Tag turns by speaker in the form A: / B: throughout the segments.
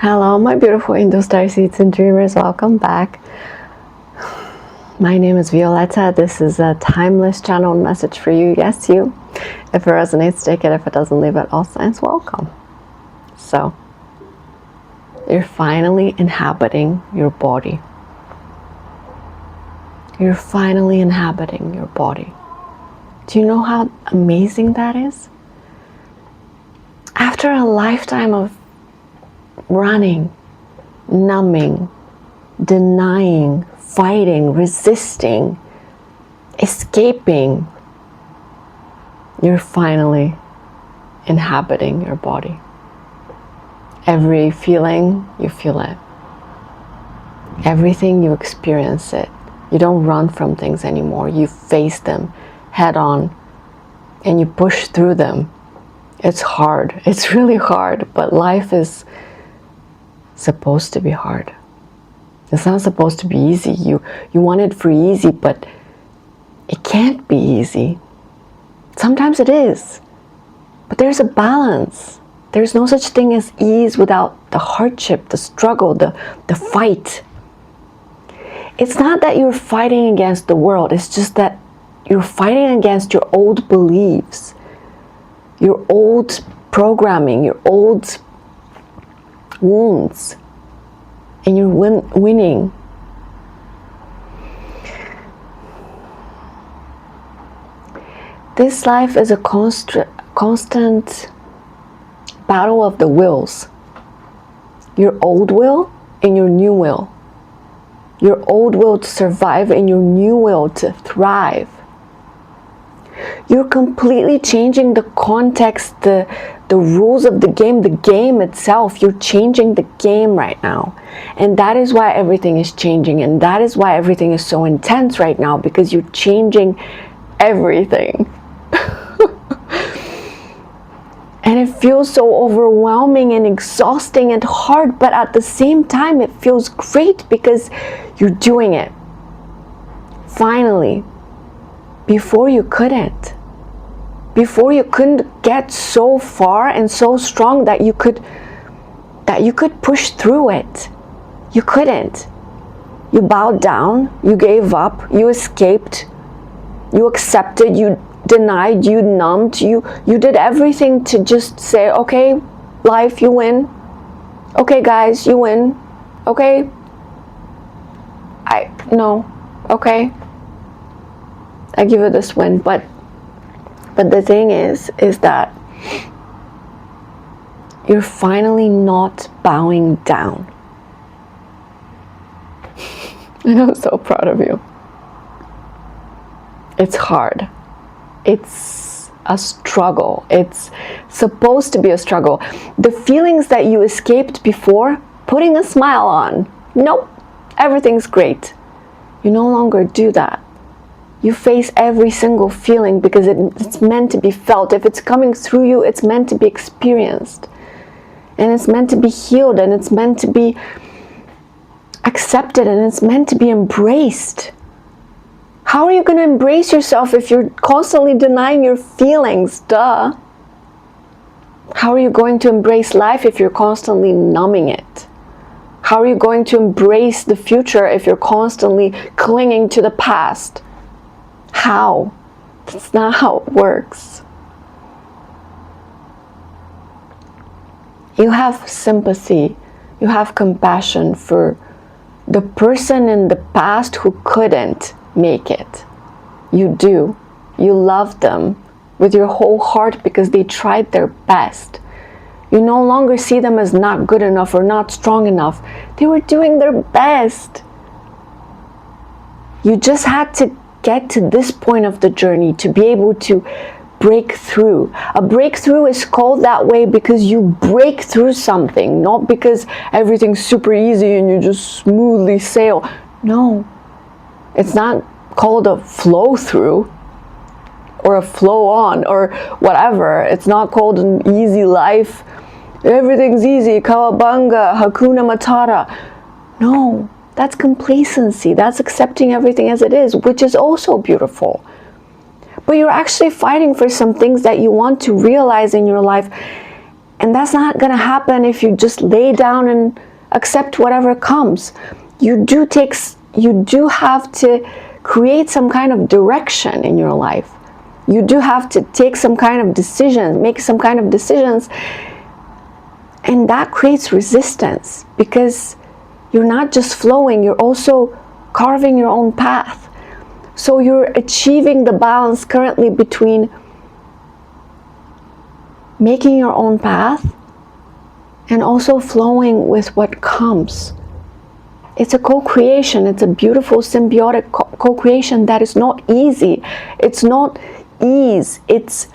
A: Hello, my beautiful angel starseeds and dreamers. Welcome back. My name is Violeta. This is a timeless channeled message for you. Yes, you. If it resonates, take it. If it doesn't, leave it. All signs welcome. So, you're finally inhabiting your body. You're finally inhabiting your body. Do you know how amazing that is? After a lifetime of running, numbing, denying, fighting, resisting, escaping, you're finally inhabiting your body. Every feeling, you feel it. Everything, you experience it. You don't run from things anymore. You face them head on and you push through them. It's hard. It's really hard, but life is supposed to be hard. It's not supposed to be easy. You want it for easy, but it can't be easy. Sometimes it is, but there's a balance. There's no such thing as ease without the hardship, the struggle, the fight. It's not that you're fighting against the world. It's just that you're fighting against your old beliefs, your old programming, your old wounds, and you're winning. This life is a constant battle of the wills. Your old will and your new will. Your old will to survive and your new will to thrive. You're completely changing the context, the rules of the game itself. You're changing the game right now. And that is why everything is changing. And that is why everything is so intense right now, because you're changing everything. And it feels so overwhelming and exhausting and hard, but at the same time, it feels great because you're doing it. Finally. Before you couldn't. Before you couldn't get so far and so strong that you could push through it. You couldn't. You bowed down, you gave up, you escaped, you accepted, you denied, you numbed, you did everything to just say, okay, life, you win. Okay, guys, you win. Okay. Okay. I give it this win, but the thing is that you're finally not bowing down. And I'm so proud of you. It's hard. It's a struggle. It's supposed to be a struggle. The feelings that you escaped before, putting a smile on. Nope, everything's great. You no longer do that. You face every single feeling because it's meant to be felt. If it's coming through you, it's meant to be experienced. And it's meant to be healed, and it's meant to be accepted, and it's meant to be embraced. How are you going to embrace yourself if you're constantly denying your feelings? Duh. How are you going to embrace life if you're constantly numbing it? How are you going to embrace the future if you're constantly clinging to the past? How? That's not how it works. You have sympathy, you have compassion for the person in the past who couldn't make it. You do. You love them with your whole heart because they tried their best. You no longer see them as not good enough or not strong enough. They were doing their best. You just had to get to this point of the journey to be able to break through. A breakthrough is called that way because you break through something, not because everything's super easy and you just smoothly sail. No, it's not called a flow through or a flow on or whatever. It's not called an easy life. Everything's easy, kawabanga, hakuna matata. No. That's complacency. That's accepting everything as it is, which is also beautiful. But you're actually fighting for some things that you want to realize in your life. And that's not going to happen if you just lay down and accept whatever comes. You do have to create some kind of direction in your life. You do have to take some kind of decisions, make some kind of decisions. And that creates resistance because you're not just flowing, you're also carving your own path. So you're achieving the balance currently between making your own path and also flowing with what comes. It's a co-creation. It's a beautiful symbiotic co-creation that is not easy. It's not ease. It's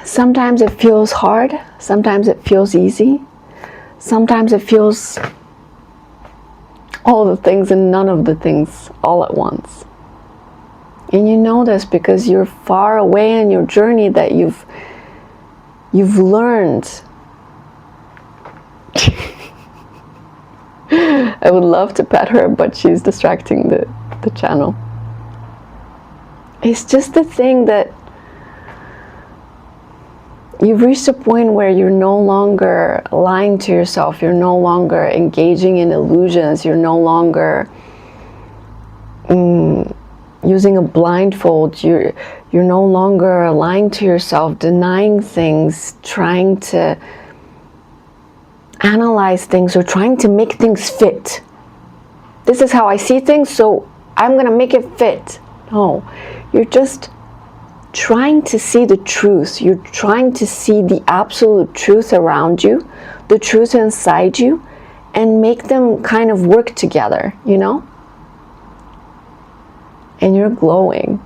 A: sometimes it feels hard. Sometimes it feels easy. Sometimes it feels all the things and none of the things all at once. And you know this because you're far away in your journey that you've learned. I would love to pet her, but she's distracting the channel. It's just the thing that you've reached a point where you're no longer lying to yourself. You're no longer engaging in illusions. You're no longer using a blindfold. You're no longer lying to yourself, denying things, trying to analyze things or trying to make things fit. This is how I see things, so I'm gonna make it fit. No, you're just trying to see the truth. You're trying to see the absolute truth around you, the truth inside you, and make them kind of work together, you know? And you're glowing.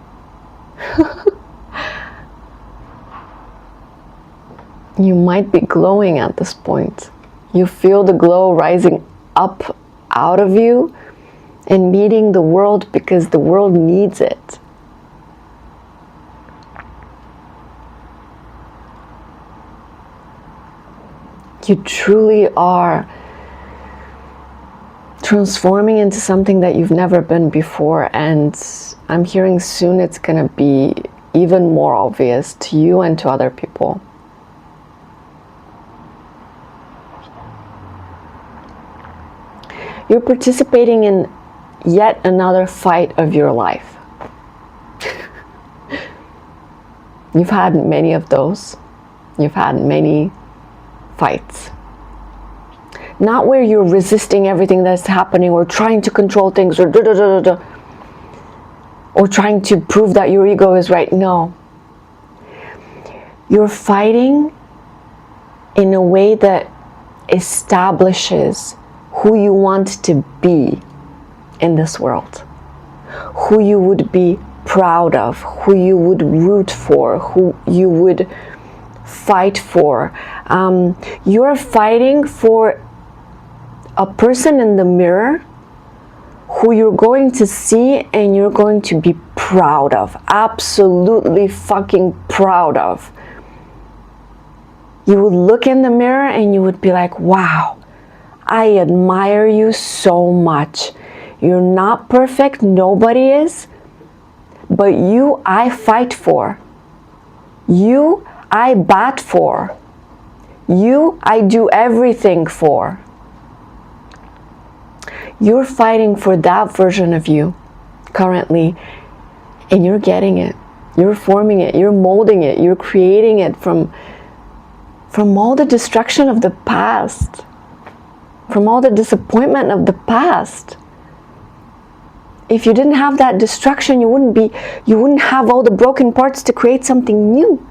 A: You might be glowing at this point. You feel the glow rising up out of you and meeting the world because the world needs it. You truly are transforming into something that you've never been before, and I'm hearing soon it's going to be even more obvious to you and to other people. You're participating in yet another fight of your life. You've had many of those. You've had many fights. Not where you're resisting everything that's happening or trying to control things or or trying to prove that your ego is right. No. You're fighting in a way that establishes who you want to be in this world, who you would be proud of, who you would root for, who you would fight for. You're fighting for a person in the mirror who you're going to see and you're going to be proud of, absolutely fucking proud of. You would look in the mirror and you would be like, wow, I admire you so much. You're not perfect, nobody is, but you I fight for. You I bat for. You I do everything for. You're fighting for that version of you currently, and you're getting it. You're forming it, you're molding it, you're creating it from all the destruction of the past, from all the disappointment of the past. If you didn't have that destruction, you wouldn't have all the broken parts to create something new.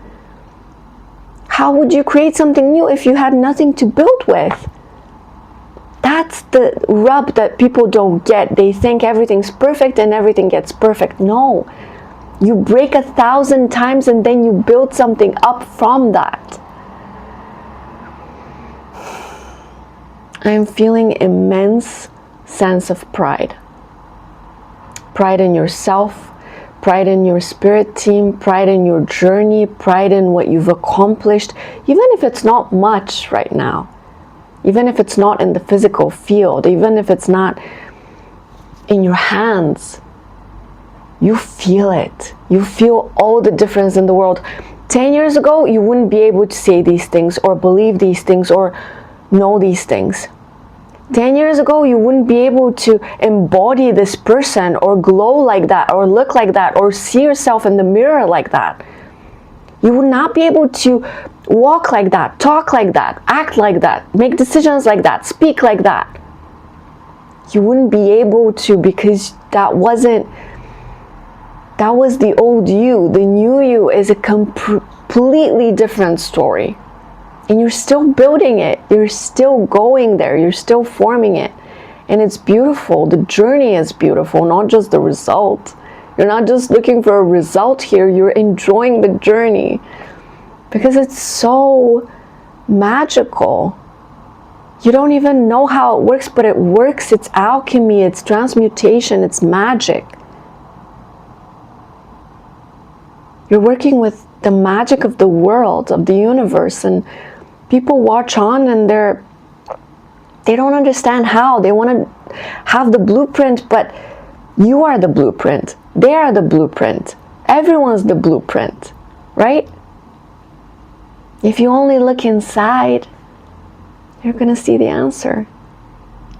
A: How would you create something new if you had nothing to build with? That's the rub that people don't get. They think everything's perfect and everything gets perfect. No. You break 1,000 times and then you build something up from that. I'm feeling immense sense of pride. Pride in yourself, pride in your spirit team, pride in your journey, pride in what you've accomplished, even if it's not much right now. Even if it's not in the physical field, even if it's not in your hands. you feel it. You feel all the difference in the world. 10 years ago, you wouldn't be able to say these things or believe these things or know these things. 10 years ago, you wouldn't be able to embody this person or glow like that or look like that or see yourself in the mirror like that. You would not be able to walk like that, talk like that, act like that, make decisions like that, speak like that. You wouldn't be able to, because that was the old you. The new you is a completely different story. And you're still building it. You're still going there. You're still forming it. And it's beautiful. The journey is beautiful, not just the result. You're not just looking for a result here. You're enjoying the journey because it's so magical. You don't even know how it works, but it works. It's alchemy. It's transmutation. It's magic. You're working with the magic of the world, of the universe, and people watch on and they don't understand how. They want to have the blueprint, but you are the blueprint. They are the blueprint. Everyone's the blueprint, right? If you only look inside, you're going to see the answer.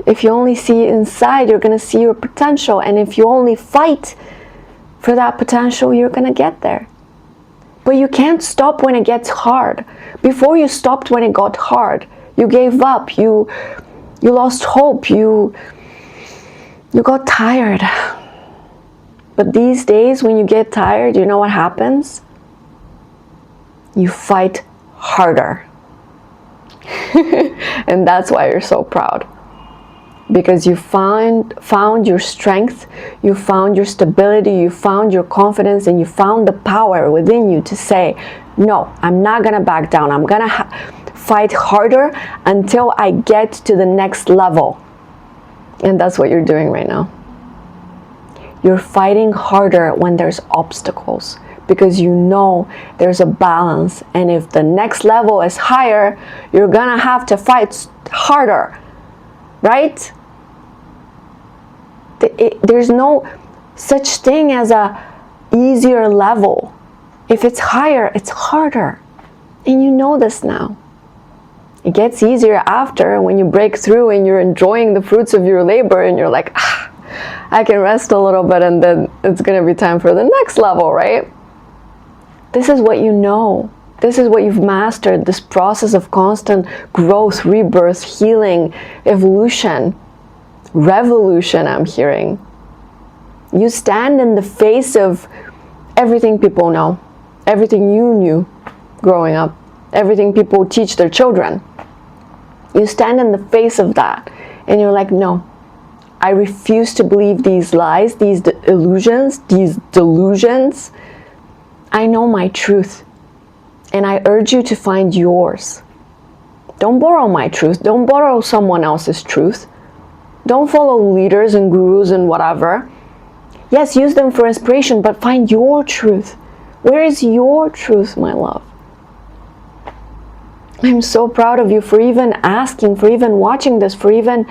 A: If you only see inside, you're going to see your potential. And if you only fight for that potential, you're going to get there. But you can't stop when it gets hard. Before you stopped when it got hard, you gave up, you lost hope, you got tired. But these days, when you get tired, you know what happens? You fight harder. And that's why you're so proud. Because you found your strength, you found your stability, you found your confidence, and you found the power within you to say, no, I'm not gonna back down. I'm gonna fight harder until I get to the next level. And that's what you're doing right now. You're fighting harder when there's obstacles, because you know there's a balance. And if the next level is higher, you're gonna have to fight harder, right? There's no such thing as a easier level. If it's higher, it's harder. And you know this now. It gets easier after, when you break through and you're enjoying the fruits of your labor and you're like, I can rest a little bit and then it's gonna be time for the next level, right? This is what you know. This is what you've mastered, this process of constant growth, rebirth, healing, evolution, revolution, I'm hearing. You stand in the face of everything people know, everything you knew growing up, everything people teach their children. You stand in the face of that and you're like, no, I refuse to believe these lies, these illusions, these delusions. I know my truth. And I urge you to find yours. Don't borrow my truth. Don't borrow someone else's truth. Don't follow leaders and gurus and whatever. Yes, use them for inspiration, but find your truth. Where is your truth, my love? I'm so proud of you for even asking, for even watching this, for even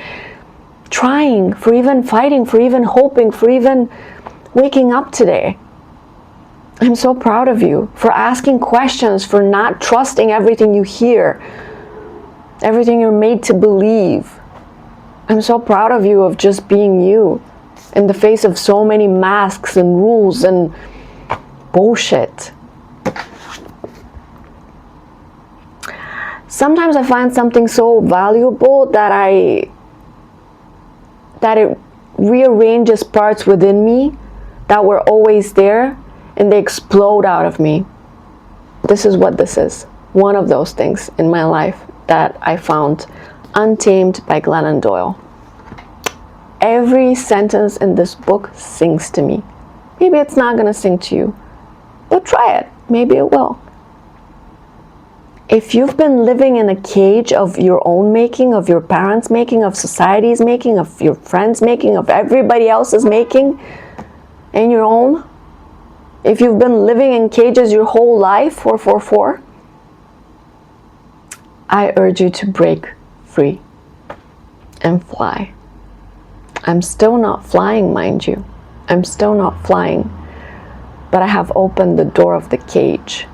A: trying, for even fighting, for even hoping, for even waking up today. I'm so proud of you for asking questions, for not trusting everything you hear, everything you're made to believe. I'm so proud of you of just being you in the face of so many masks and rules and bullshit. Sometimes I find something so valuable that it rearranges parts within me that were always there, and they explode out of me. This is what this is. One of those things in my life that I found. Untamed by Glennon Doyle. Every sentence in this book sings to me. Maybe it's not going to sing to you, but try it. Maybe it will. If you've been living in a cage of your own making, of your parents' making, of society's making, of your friends' making, of everybody else's making, and your own, if you've been living in cages your whole life, 444, I urge you to break free and fly. I'm still not flying, mind you. I'm still not flying, but I have opened the door of the cage.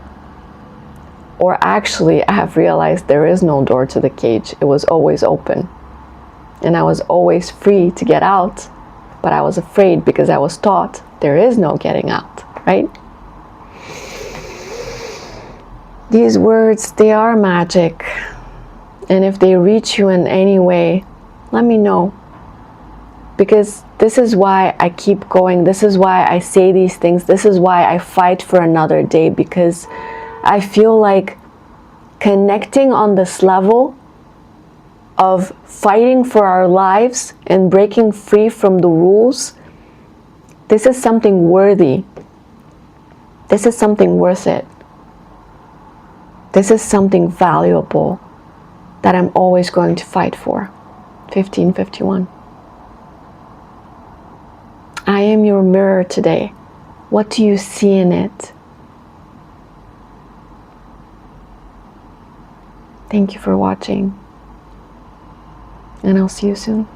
A: Or actually, I have realized there is no door to the cage. It was always open. And I was always free to get out, but I was afraid because I was taught there is no getting out, right? These words, they are magic. And if they reach you in any way, let me know. Because this is why I keep going. This is why I say these things. This is why I fight for another day, because I feel like connecting on this level of fighting for our lives and breaking free from the rules, this is something worthy. This is something worth it. This is something valuable that I'm always going to fight for. 1551. I am your mirror today. What do you see in it? Thank you for watching, and I'll see you soon.